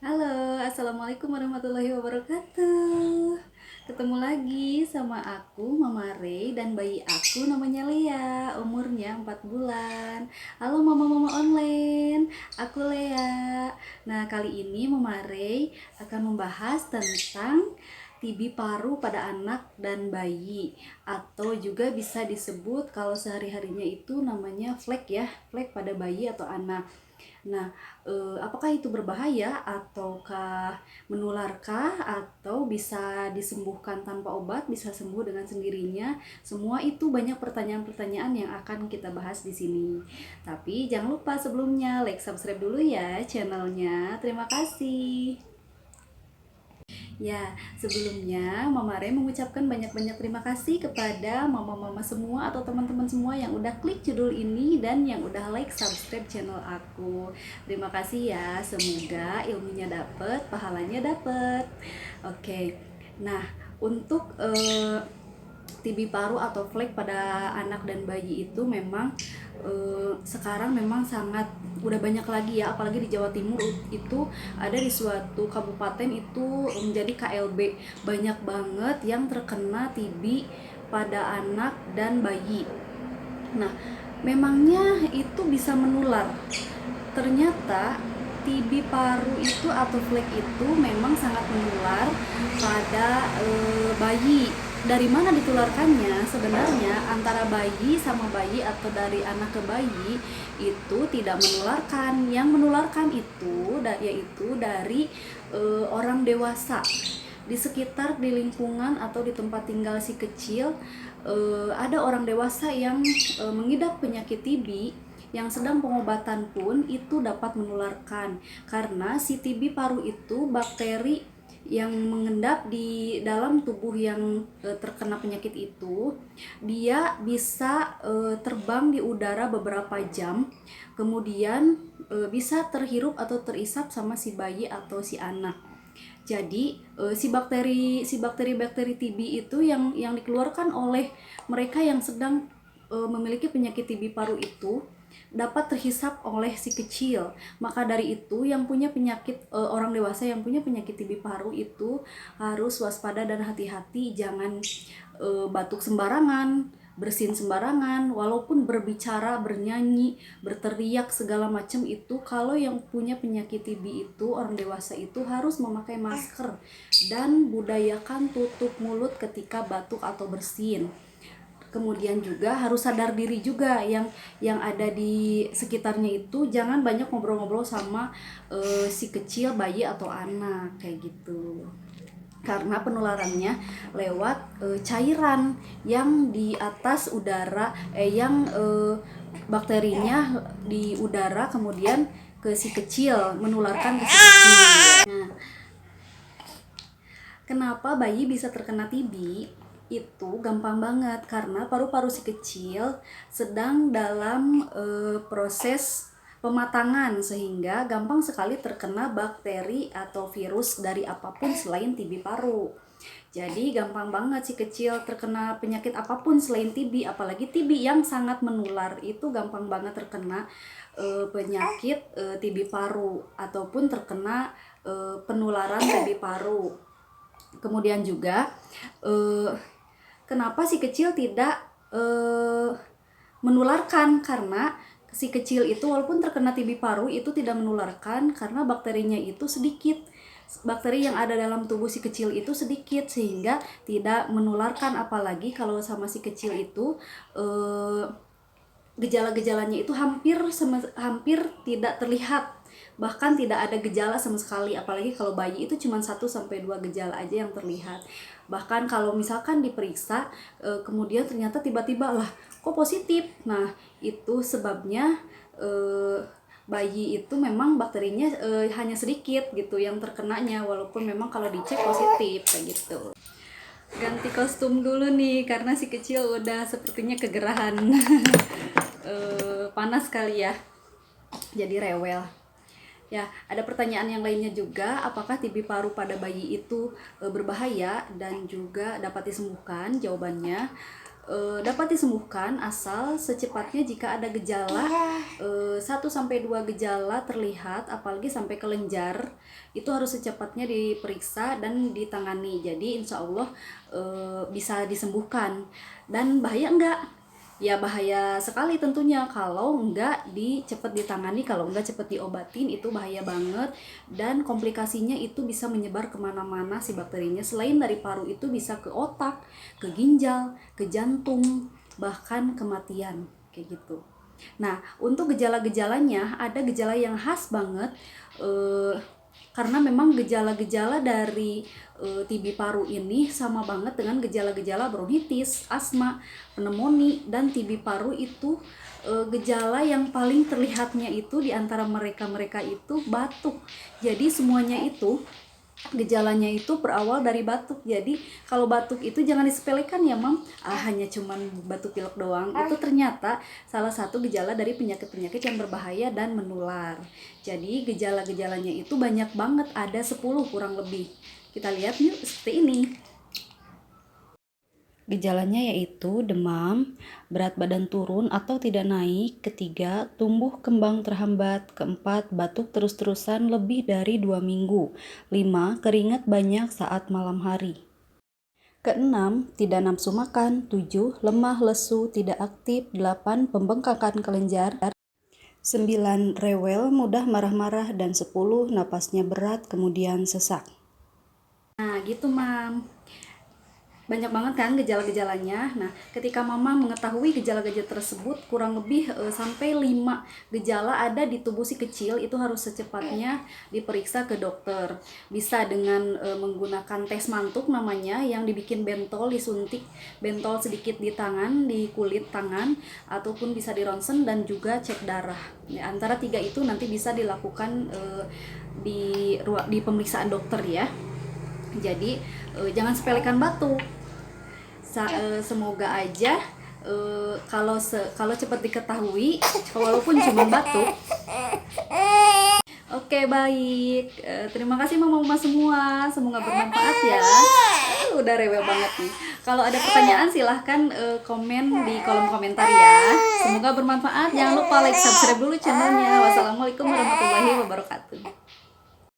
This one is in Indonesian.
Halo, assalamualaikum warahmatullahi wabarakatuh. Ketemu lagi sama aku, Mama Rey, dan bayi aku namanya Lea, umurnya 4 bulan. Halo mama-mama online, aku Lea. Nah, kali ini Mama Rey akan membahas tentang TB paru pada anak dan bayi, atau juga bisa disebut kalau sehari-harinya itu namanya flek ya, flek pada bayi atau anak. Nah, apakah itu berbahaya ataukah menularkah atau bisa disembuhkan tanpa obat, bisa sembuh dengan sendirinya? Semua itu banyak pertanyaan-pertanyaan yang akan kita bahas di sini. Tapi jangan lupa sebelumnya like, subscribe dulu ya channelnya. Terima kasih. Ya, sebelumnya Mama Re mengucapkan banyak-banyak terima kasih kepada mama-mama semua atau teman-teman semua yang udah klik judul ini dan yang udah like subscribe channel aku. Terima kasih ya, semoga ilmunya dapet, pahalanya dapet. Oke, nah untuk TB paru atau flek pada anak dan bayi itu memang sekarang memang sangat udah banyak lagi ya, apalagi di Jawa Timur itu ada di suatu kabupaten itu menjadi KLB, banyak banget yang terkena TB pada anak dan bayi. Nah, memangnya itu bisa menular. Ternyata TB paru itu atau flek itu memang sangat menular pada bayi. Dari mana ditularkannya? Sebenarnya antara bayi sama bayi atau dari anak ke bayi itu tidak menularkan. Yang menularkan itu yaitu dari orang dewasa. Di sekitar, di lingkungan atau di tempat tinggal si kecil ada orang dewasa yang mengidap penyakit TB yang sedang pengobatan pun itu dapat menularkan, karena si TB paru itu bakteri yang mengendap di dalam tubuh yang terkena penyakit itu, dia bisa terbang di udara beberapa jam, kemudian bisa terhirup atau terisap sama si bayi atau si anak. Jadi si bakteri TB itu yang dikeluarkan oleh mereka yang sedang memiliki penyakit TB paru itu dapat terhisap oleh si kecil. Maka dari itu yang punya penyakit orang dewasa yang punya penyakit TB paru itu harus waspada dan hati-hati, jangan batuk sembarangan, bersin sembarangan, walaupun berbicara, bernyanyi, berteriak segala macam itu. Kalau yang punya penyakit TB itu orang dewasa itu harus memakai masker dan budayakan tutup mulut ketika batuk atau bersin. Kemudian juga harus sadar diri juga, yang ada di sekitarnya itu jangan banyak ngobrol-ngobrol sama si kecil, bayi atau anak kayak gitu, karena penularannya lewat cairan yang di atas udara, yang bakterinya di udara kemudian ke si kecil, menularkan ke si kecil. Nah, kenapa bayi bisa terkena TB? Itu gampang banget karena paru-paru si kecil sedang dalam proses pematangan, sehingga gampang sekali terkena bakteri atau virus dari apapun selain TB paru. Jadi gampang banget si kecil terkena penyakit apapun selain TB, apalagi TB yang sangat menular itu gampang banget terkena penyakit TB paru ataupun terkena penularan TB paru. Kemudian juga kenapa si kecil tidak menularkan? Karena si kecil itu walaupun terkena TB paru itu tidak menularkan karena bakterinya itu sedikit. Bakteri yang ada dalam tubuh si kecil itu sedikit sehingga tidak menularkan, apalagi kalau sama si kecil itu gejala-gejalanya itu hampir tidak terlihat, bahkan tidak ada gejala sama sekali. Apalagi kalau bayi itu cuma 1-2 gejala aja yang terlihat. Bahkan kalau misalkan diperiksa kemudian ternyata tiba-tiba lah kok positif, nah itu sebabnya bayi itu memang bakterinya hanya sedikit gitu yang terkenanya, walaupun memang kalau dicek positif kayak gitu. Ganti kostum dulu nih karena si kecil udah sepertinya kegerahan. Panas kali ya, jadi rewel. Ya, ada pertanyaan yang lainnya juga, apakah TB paru pada bayi itu berbahaya dan juga dapat disembuhkan? Jawabannya dapat disembuhkan asal secepatnya jika ada gejala 1-2 gejala terlihat, apalagi sampai kelenjar, itu harus secepatnya diperiksa dan ditangani. Jadi insya Allah bisa disembuhkan. Dan bahaya enggak? Ya bahaya sekali tentunya kalau enggak cepet ditangani, kalau enggak cepet diobatin itu bahaya banget, dan komplikasinya itu bisa menyebar kemana-mana si bakterinya. Selain dari paru itu bisa ke otak, ke ginjal, ke jantung, bahkan kematian kayak gitu. Nah, untuk gejala-gejalanya ada gejala yang khas banget, karena memang gejala-gejala dari TB paru ini sama banget dengan gejala-gejala bronkitis, asma, pneumonia, dan TB paru itu gejala yang paling terlihatnya itu di antara mereka itu batuk. Jadi semuanya itu gejalanya itu berawal dari batuk. Jadi kalau batuk itu jangan disepelekan ya mam, hanya cuman batuk pilek doang. Itu ternyata salah satu gejala dari penyakit-penyakit yang berbahaya dan menular. Jadi gejala-gejalanya itu banyak banget, ada 10 kurang lebih. Kita lihat yuk seperti ini. Gejalanya yaitu demam, berat badan turun atau tidak naik, ketiga, tumbuh kembang terhambat, keempat, batuk terus-terusan lebih dari 2 minggu, 5, keringat banyak saat malam hari. Keenam, tidak nafsu makan, 7, lemah lesu, tidak aktif, 8, pembengkakan kelenjar, 9, rewel, mudah marah-marah, dan 10, napasnya berat kemudian sesak. Nah gitu mam, banyak banget kan gejala-gejalanya. Nah, ketika mama mengetahui gejala-gejala tersebut, kurang lebih sampai 5 gejala ada di tubuh si kecil, itu harus secepatnya diperiksa ke dokter. Bisa dengan menggunakan tes mantuk namanya, yang dibikin bentol, disuntik bentol sedikit di tangan, di kulit tangan, ataupun bisa di ronsen dan juga cek darah. Ya, antara 3 itu nanti bisa dilakukan di pemeriksaan dokter ya. Jadi jangan sepelekan batuk. Semoga aja kalau cepat diketahui, walaupun cuma batuk. Oke baik, terima kasih mama-mama semua, semoga bermanfaat ya. Udah rewel banget nih. Kalau ada pertanyaan silahkan komen di kolom komentar ya. Semoga bermanfaat. Jangan lupa like, subscribe dulu channelnya. Wassalamualaikum warahmatullahi wabarakatuh.